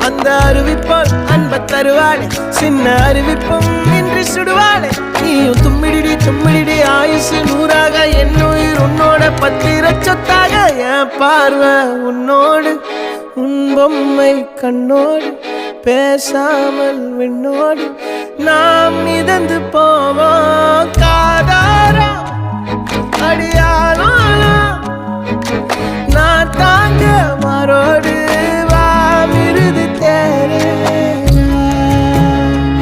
அந்த அறிவிப்போல் அன்ப தருவாளே சின்ன அறிவிப்பும் இன்றி சுடுவாளே நீயும் தும்மிடி ஆயுசு 100ஆக என் உயிர் உன்னோட பத்திர சொத்தாக என் பார்வை உன்னோடு உன் பொம்மை கண்ணோடு பேசாமல் விண்ணோடு நாம் மிதந்து போவோம் காதாரா அடியானாலும்